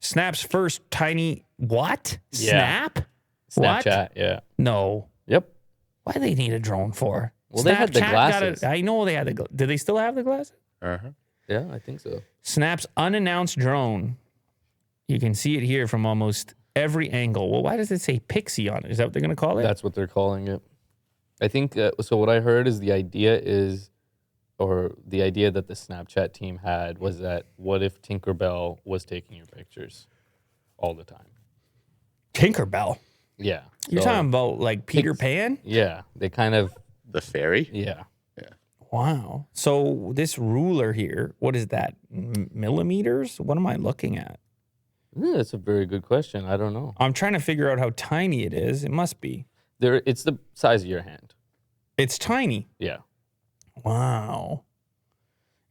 Snap's first tiny what? Yeah. Snap? Snapchat, What? yeah. No. Yep. Why do they need a drone for? Well, they had the Snapchat glasses. I know they had the glasses. Do they still have the glasses? Uh-huh. Yeah, I think so. Snap's unannounced drone. You can see it here from almost every angle. Well, why does it say Pixie on it? Is that what they're going to call it? That's what they're calling it. I think, so what I heard is the idea that the Snapchat team had was that what if Tinkerbell was taking your pictures all the time? Tinkerbell. Yeah. You're talking about like Peter Pan? Yeah. They kind of, The fairy? yeah. Wow. So this ruler here, what is that? Millimeters? What am I looking at? That's a very good question. I don't know. I'm trying to figure out how tiny it is. It must be. It's the size of your hand. It's tiny. Yeah. Wow.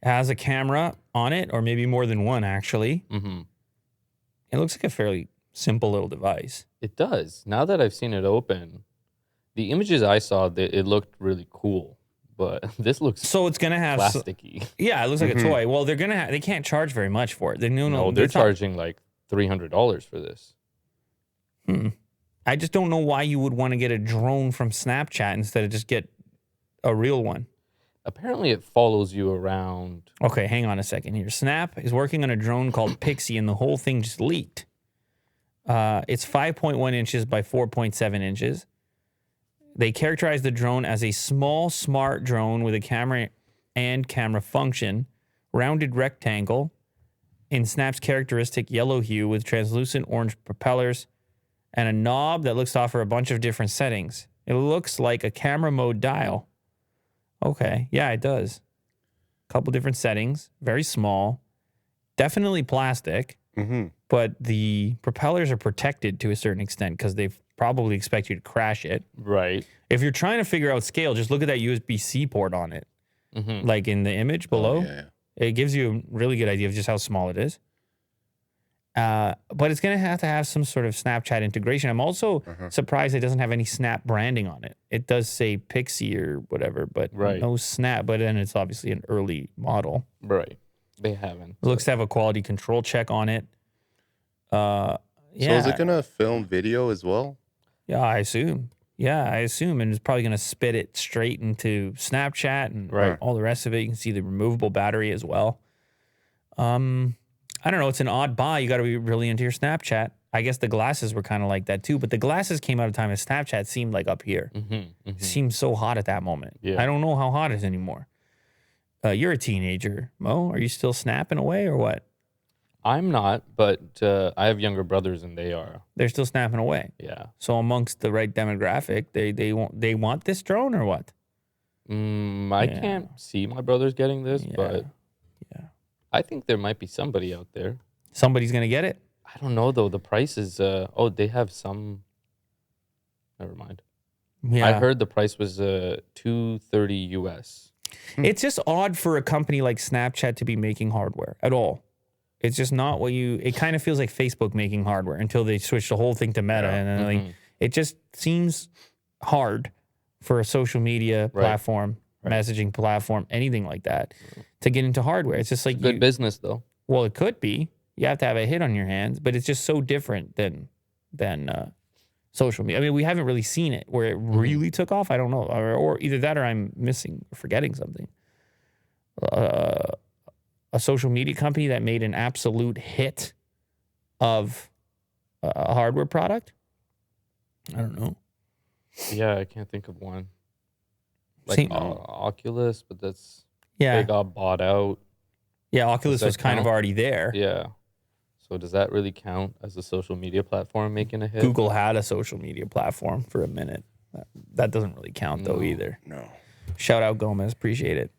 It has a camera on it, or maybe more than one, actually. Mm-hmm. It looks like a fairly simple little device. It does. Now that I've seen it open, the images I saw, it looked really cool. But this looks So it's going to have... plasticky. Yeah, it looks like a toy. Well, they're going to they can't charge very much for it. They're charging like $300 for this. I just don't know why you would want to get a drone from Snapchat instead of just get a real one. Apparently, it follows you around. Okay, hang on a second here. Snap is working on a drone called Pixie, and the whole thing just leaked. It's 5.1 inches by 4.7 inches. They characterize the drone as a small, smart drone with a camera and camera function, rounded rectangle in Snap's characteristic yellow hue with translucent orange propellers, and a knob that looks to offer a bunch of different settings. It looks like a camera mode dial. Okay, yeah, it does. Couple different settings, very small, definitely plastic, but the propellers are protected to a certain extent because they probably expect you to crash it. Right. If you're trying to figure out scale, just look at that USB-C port on it, like in the image below. Yeah. It gives you a really good idea of just how small it is. But it's going to have some sort of Snapchat integration. I'm also surprised it doesn't have any Snap branding on it. It does say Pixie or whatever, but no Snap. But then it's obviously an early model. Right. They haven't. It looks to have a quality control check on it. Yeah. So is it going to film video as well? Yeah, I assume. And it's probably going to spit it straight into Snapchat and all the rest of it. You can see the removable battery as well. I don't know. It's an odd buy. You got to be really into your Snapchat. I guess the glasses were kind of like that too. But the glasses came out of time as Snapchat seemed like up here. It seemed so hot at that moment. Yeah. I don't know how hot it is anymore. You're a teenager, Mo. Are you still snapping away or what? I'm not, but I have younger brothers and they are. They're still snapping away. Yeah. So amongst the right demographic, they want this drone or what? I can't see my brothers getting this, but I think there might be somebody out there. Somebody's going to get it? I don't know, though. The price is... they have some... Never mind. Yeah. I heard the price was $230 US. It's just odd for a company like Snapchat to be making hardware at all. It's just not what you... It kind of feels like Facebook making hardware until they switch the whole thing to Meta. And then it just seems hard for a social media platform, messaging platform, anything like that, to get into hardware. It's just like... Good business, though. Well, it could be. You have to have a hit on your hands, but it's just so different than social media. I mean, we haven't really seen it where it really took off. I don't know. Or either that or I'm missing or forgetting something. A social media company that made an absolute hit of a hardware product? I don't know. Yeah, I can't think of one. Like Oculus, but that's... Yeah. They got bought out. Yeah, Oculus was kind of already there. Yeah. So does that really count as a social media platform making a hit? Google had a social media platform for a minute. That doesn't really count, though, either. No. Shout out Gomez. Appreciate it.